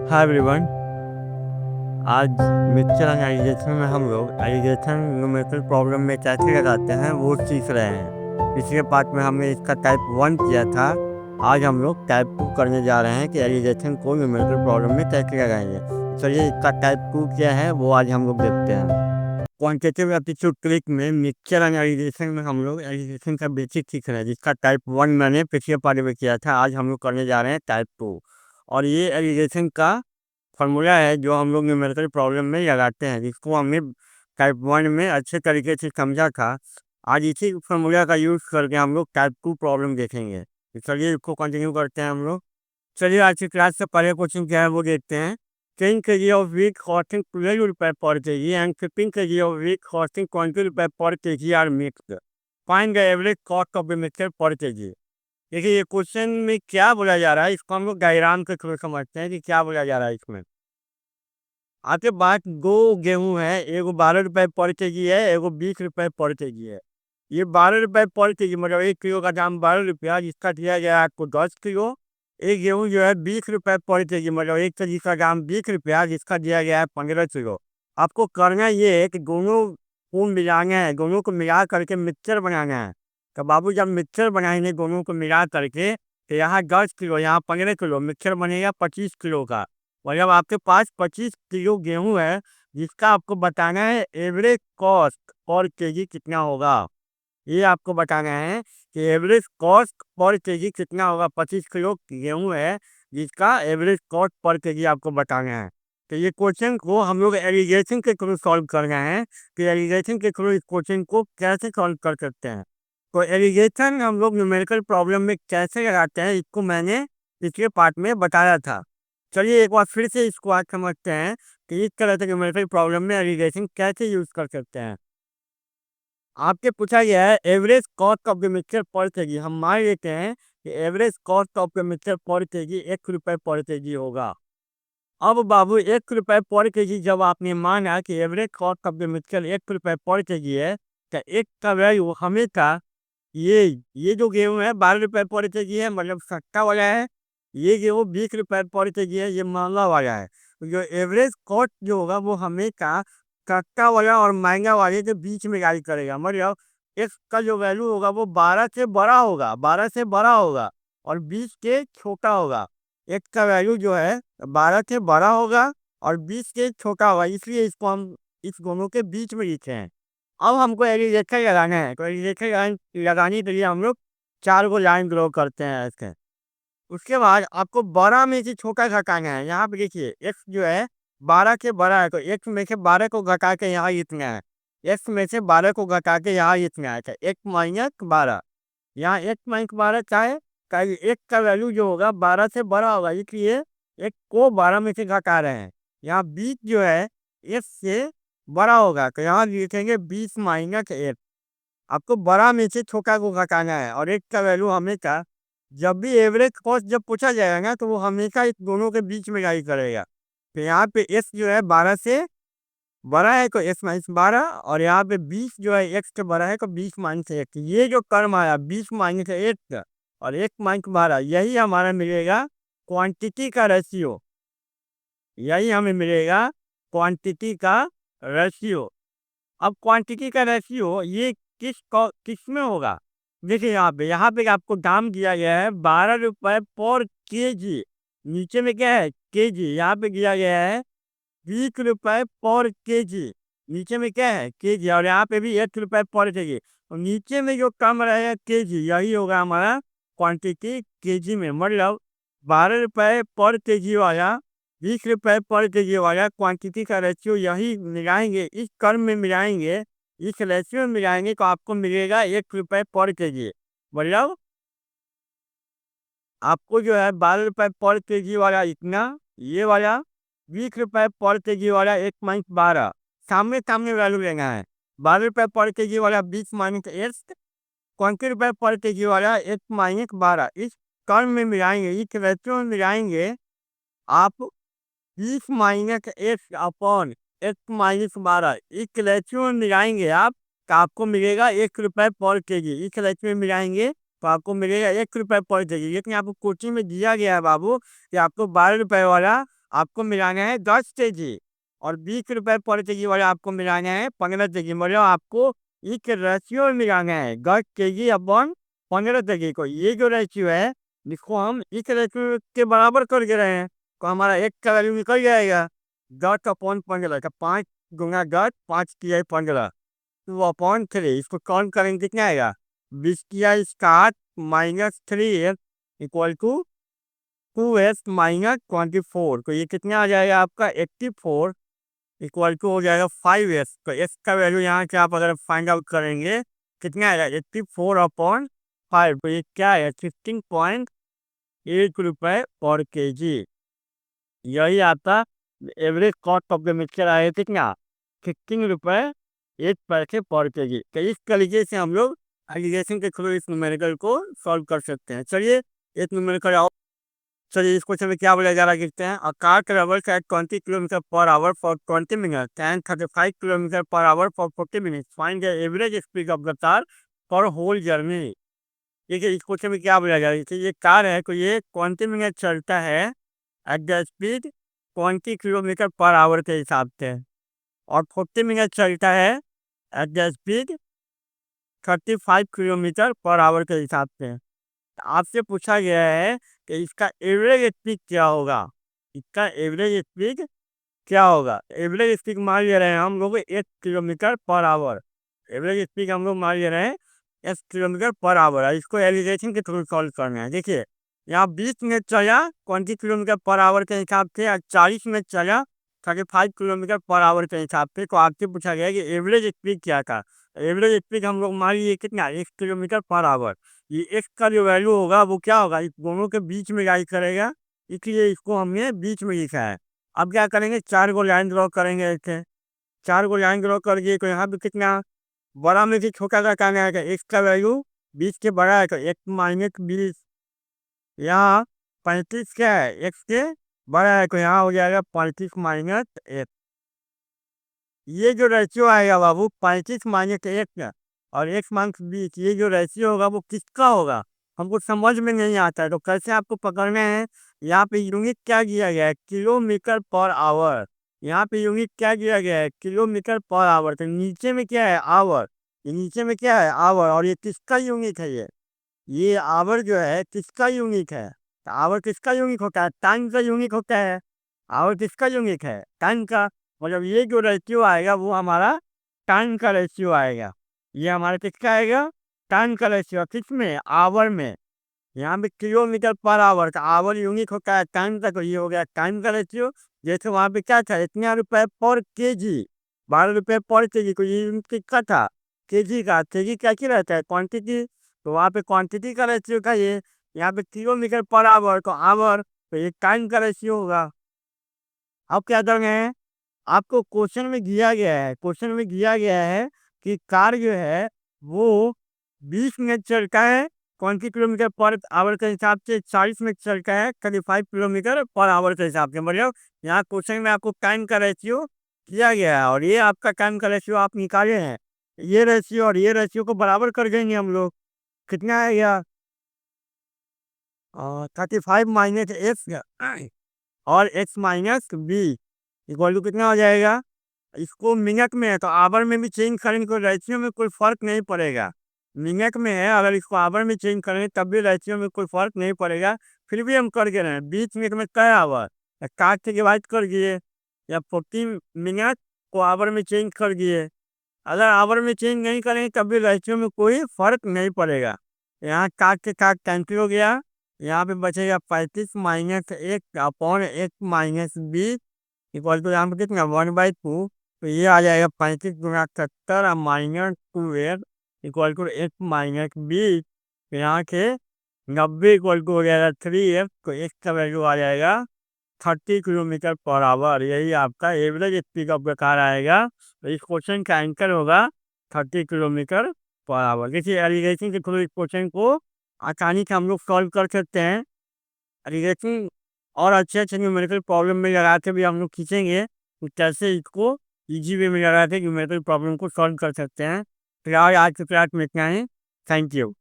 Hi everyone. आज mixture analysation में हम लोग एलिगेशन न्यूमेरिकल प्रॉब्लम में कैसे लगाते हैं वो सीख रहे हैं। पिछले पार्ट में हमने इसका टाइप 1 किया था। आज हम लोग टाइप 2 करने जा रहे हैं कि एलिगेशन को न्यूमेरिकल प्रॉब्लम में कैसे लगाएंगे। चलिए इसका टाइप 2 क्या है वो आज हम लोग देखते हैं। क्वांटिटेटिव एप्टीट्यूड ट्रिक में मिक्सचर एनालाइजेशन में हम लोग एलिगेशन का बेसिक सीख रहे हैं, जिसका टाइप 1 मैंने पिछले पार्ट में किया था। आज हम लोग करने जा रहे हैं टाइप 2। और ये एलिगेशन का फार्मूला है जो हम लोग न्यूमेरिकल प्रॉब्लम में लगाते हैं, जिसको हमने टाइप 1 में अच्छे तरीके से समझा था। आज इसी फार्मूला का यूज़ करके हम लोग टाइप 2 प्रॉब्लम देखेंगे। तो चलिए इसको कंटिन्यू करते हैं हम लोग। चलिए आज की क्लास से पहले क्वेश्चन क्या है वो देखते हैं। 10 kg of wheat costing 12 रुपए पर kg and 15 kg of wheat costing 20 रुपए पर kg are mixed. Find the average cost of the mixture per kg. देखिए ये क्वेश्चन में क्या बोला जा रहा है, इसको हम लोग डायग्राम के थ्रू समझते हैं कि क्या बोला जा रहा है इसमें। आपके पास दो गेहूं है, एगो 12 रुपए पर केजी है, एगो 20 रुपए पर केजी है। ये 12 रुपए पर केजी मतलब 1 किलो का दाम 12 रुपया, जिसका दिया गया है आपको 10 किलो। एक गेहूं जो है 20 रुपए पर केजी मतलब 1 केजी का दाम 20 रुपया, जिसका दिया गया है 15 किलो। आपको करना ये है कि दोनों को मिलाना है, दोनों को मिला करके मिक्सचर बनाना है। तो बाबू जब मिक्सचर बनाएंगे दोनों को मिला करके, तो यहाँ 10 किलो यहाँ 15 किलो मिक्सचर बनेगा 25 किलो का। मतलब आपके पास 25 किलो गेहूं है, जिसका आपको बताना है एवरेज कॉस्ट पर केजी कितना होगा। ये आपको बताना है कि एवरेज कॉस्ट पर केजी कितना होगा। 25 किलो गेहूं है, जिसका एवरेज कॉस्ट पर केजी आपको बताना है। तो ये क्वेश्चन को हम लोग एलिगेशन के थ्रू सॉल्व करना है कि एलिगेशन के थ्रू इस क्वेश्चन को कैसे सॉल्व कर सकते हैं। तो एलिगेशन हम लोग न्यूमेरिकल प्रॉब्लम में कैसे लगाते हैं, इसको मैंने पिछले पार्ट में बताया था। चलिए एक बार फिर से इसको आज समझते हैं कि इस तरह से न्यूमेरिकल प्रॉब्लम में एलिगेशन कैसे यूज कर सकते हैं। आपके पूछा गया है average cost of the mixture पर केजी। हम मान लेते हैं कि average cost of the mixture पर केजी 1 रुपए पर केजी होगा। अब बाबू 1 रुपए पर केजी जब आपने माना कि average cost of the mixture 1 रुपए पर केजी है, तो एक का वैल्यू हमेशा ये ये जो गेहूं है 12 रुपए पर केजी है, मतलब सस्ता वाला है। ये गेहूं 20 रुपए पर केजी है, ये महंगा वाला है। तो जो एवरेज कॉस्ट जो होगा वो हमेशा सस्ता वाला और महंगा वाले के बीच में गाइड करेगा। मतलब एक्स का जो वैल्यू होगा वो 12 से बड़ा होगा, 12 से बड़ा होगा और 20 के छोटा होगा। एक्स का वैल्यू जो है 12 से बड़ा होगा और 20 के छोटा होगा, इसलिए इसको हम इस दोनों के बीच में लिखे हैं। अब हमको एलिगेशन लगाना है, तो एलिगेशन लाइन लगाने के लिए हम लोग 4 लाइन ड्रॉ करते हैं ऐसे। उसके बाद आपको 12 में से छोटा घटाना है। यहाँ पे देखिए एक्स जो है 12 से बड़ा है, तो एक्स में से 12 को घटा के यहाँ लिखना है। एक्स में से 12 को घटा के यहाँ लिखना है, एक्स माइनस 12। यहाँ एक्स माइनस 12 चाहे एक्स का वैल्यू जो होगा 12 से बड़ा होगा, इसलिए एक्स को 12 में से घटा रहे हैं। यहाँ 20 जो है एक्स से बड़ा होगा, तो यहाँ लिखेंगे 20 माइनस एक्स। आपको बड़ा में से छोटा को घटाना है और एक्स का वैल्यू हमेशा, जब भी एवरेज कॉस्ट जब पूछा जाएगा ना, तो वो हमेशा इस दोनों के बीच में गाइड करेगा। तो यहाँ पे एक्स जो है 12 से बड़ा है तो एक्स माइनस 12, और यहाँ पे 20 जो है एक्स से बड़ा है तो 20 माइनस एक्स। ये जो टर्म आया 20 माइनस एक्स और एक्स माइनस 12, यही हमारा मिलेगा क्वांटिटी का रेशियो। यही हमें मिलेगा क्वांटिटी का रेशियो। अब क्वांटिटी का रेशियो ये किस में होगा। देखिए यहाँ पे आपको दाम दिया गया है 12 रुपए पर केजी। नीचे में क्या है केजी, यहाँ पे दिया गया है 20 रुपए पर केजी। नीचे में क्या है केजी, और यहाँ पे भी 1 रुपए पर केजी। और नीचे में जो कम रहेगा केजी, यही होगा हमारा क्वांटिटी केजी में। मतलब 12 रुपए पर केजी वाला 20 रुपए पर केजी वाला क्वांटिटी का रेशियो यही मिलाएंगे, इस क्रम में मिलाएंगे, इस रेशियो में मिलाएंगे तो आपको मिलेगा 1 रुपए पर केजी। मतलब आपको जो है 12 रुपए पर केजी वाला इतना, ये वाला 20 रुपए पर केजी वाला 1 माइनस 12, सामने सामने वैल्यू लेना है। 12 रुपए पर केजी वाला 20 माइनस एक्स, 20 रुपए पर केजी वाला 1 माइनस 12, इस क्रम में मिलाएंगे, इस रेशियो में मिलाएंगे। आप 20 माइनस एक्स अपॉन 1 माइनस 12 इस रेशियो में मिलाएंगे आप, तो आपको मिलेगा 1 रुपए पर केजी। इस रेशियो में मिलाएंगे तो आपको मिलेगा 1 रुपए पर केजी। लेकिन आपको कोचिंग में दिया गया है बाबू कि आपको 12 रुपए वाला आपको मिलाना है 10 kg, और 20 रुपए पर kg वाले आपको मिलाना है 15 kg। मतलब आपको एक रेशियो मिलाना है 10 kg अपॉन 15 kg को। ये जो रेशियो है इसको हम इस रेशियो के बराबर कर दे रहे हैं, तो हमारा एक का वैल्यू निकल जाएगा 10/15 का। 5 × 10, 5×15, 2/3। इसको काउंट करेंगे कितना आएगा, 20 माइनस 3 इक्वल टू 2s-24। तो ये कितना आ जाएगा आपका 84 इक्वल टू हो जाएगा 5s। तो s का वैल्यू यहाँ से आप अगर फाइंड आउट करेंगे कितना आएगा 84/5। तो ये क्या है 16.8 रुपए पर kg। यही आपका average cost of the mixture आया कितना 16 रुपए 1 पैसे पर kg। तो इस तरीके से हम लोग एलिगेशन के थ्रू इस न्यूमेरिकल को सॉल्व कर सकते हैं। चलिए एक न्यूमेरिकल आओ। चलिए इस क्वेश्चन में क्या बोला जा रहा है देखते हैं। A car travels at 20 kilometre per hour for 20 minute and 35 kilometre per hour for 40 minutes, find the average speed of the car for whole journey. देखिए इस क्वेश्चन में क्या बोला जा रहा है कि ये कार है तो ये 20 मिनट चलता है at the speed 20 kilometre per our के हिसाब से, और 40 मिनट चलता है at the speed 35 kilometre per our के हिसाब से। आपसे पूछा गया है कि इसका एवरेज स्पीड क्या होगा। इसका एवरेज स्पीड क्या होगा। एवरेज स्पीड मान ले रहे हैं हम लोग 1 kilometre per our. Average speed हम लोग मान ले रहे हैं 1 किलोमीटर पर आवर। इसको एलिगेशन के थ्रू सॉल्व करना है। देखिए यहाँ 20 मिनट चला 20 किलोमीटर पर आवर के हिसाब से, और 40 मिनट चला 35 किलोमीटर पर आवर के हिसाब से। तो आपसे पूछा गया कि एवरेज स्पीड क्या था। एवरेज स्पीड हम लोग मान लीजिए कितना 1 किलोमीटर पर आवर। ये एक्स का जो वैल्यू होगा वो क्या होगा, इस दोनों के बीच में लाई करेगा, इसलिए इसको हमने बीच में लिखा है। अब क्या करेंगे 4 को लाइन ड्रॉ करेंगे ऐसे। 4 को लाइन ड्रॉ कर दिए तो यहाँ पे कितना बड़ा में से छोटा का कहना है एक्स का वैल्यू 20 के बड़ा है तो x-20। यहाँ 35 क्या है एक्स के बड़ा है तो यहाँ हो जाएगा 35-1। ये जो रेशियो आएगा बाबू 35-1 और x-20, ये जो रेशियो होगा वो किसका होगा हमको समझ में नहीं आता है। तो कैसे आपको पकड़ना है, यहाँ पे यूनिट क्या दिया गया है किलोमीटर पर आवर। यहाँ पे यूनिट क्या दिया गया है किलोमीटर पर आवर। तो नीचे में क्या है आवर, ये नीचे में क्या है आवर, और ये किसका यूनिट है ये आवर जो है किसका यूनिट है। तो आवर किसका यूनिट होता है टाइम का यूनिट होता है। आवर किसका यूनिट है टाइम का। मतलब ये जो रेशियो आएगा वो हमारा टाइम का रेशियो आएगा। ये हमारा किसका आएगा टाइम का रेशियो, किसमें आवर में। यहाँ पे किलोमीटर पर आवर का आवर यूनिट होता है टाइम का, तो ये हो गया टाइम का रेशियो। जैसे वहाँ पे क्या था इतना रुपए पर kg, 12 रुपए पर kg, को ये यूनिट किसका था kg का। kg क्या रहता है क्वांटिटी, तो वहाँ पे क्वांटिटी का रेशियो था ये। यहाँ पे किलोमीटर पर आवर तो आवर, तो ये टाइम का रेशियो होगा। अब क्या कर रहे हैं आपको क्वेश्चन में दिया गया है, क्वेश्चन में दिया गया है कि कार जो है वो 20 मिनट चलता है 20 किलोमीटर पर आवर के हिसाब से, 40 मिनट चलता है 35 किलोमीटर पर आवर के हिसाब से। मतलब यहाँ क्वेश्चन में आपको टाइम का रेशियो किया गया है, और ये आपका टाइम का रेशियो आप निकाले हैं। ये रेशियो और ये रेशियो को बराबर कर देंगे हम लोग, कितना है यह 35-x और x-b इक्वल टू कितना हो जाएगा। इसको मिनट में है तो आवर में भी चेंज करेंगे तो रेशियो में कोई फर्क नहीं पड़ेगा। मिनट में है अगर इसको आवर में चेंज करेंगे तब भी रेशियो में कोई फर्क नहीं पड़ेगा। फिर भी हम कर दे रहे हैं 20 मिनट में कै आवर, 60 से डिवाइड कर दिए, या 40 मिनट को आवर में चेंज कर दिए। अगर आवर में चेंज नहीं करेंगे तब भी रेशियो में कोई फर्क नहीं पड़ेगा। यहाँ 60 से 60 कैंसिल हो गया, यहाँ पे बचेगा 35-1/x-20 इक्वल टू यहाँ पे कितना 1/2। तो ये आ जाएगा 35 × 70 और -2x इक्वल टू x-20। तो यहाँ के 90 इक्वल टू हो जाएगा 3x। तो x का वैल्यू आ जाएगा 30 किलोमीटर पर आवर। यही आपका average speed of the car आएगा। तो इस क्वेश्चन का आंसर होगा 30 किलोमीटर पर आवर। देखिए एलिगेशन के थ्रू इस क्वेश्चन को आसानी से हम लोग सॉल्व कर सकते हैं। एलिगेशन और अच्छे अच्छे न्यूमेरिकल प्रॉब्लम में लगा के भी हम लोग खींचेंगे तो कैसे इसको इजी वे में लगा के न्यूमेरिकल प्रॉब्लम को सॉल्व कर सकते हैं। फिलहाल आज के क्लास में इतना ही। Thank you.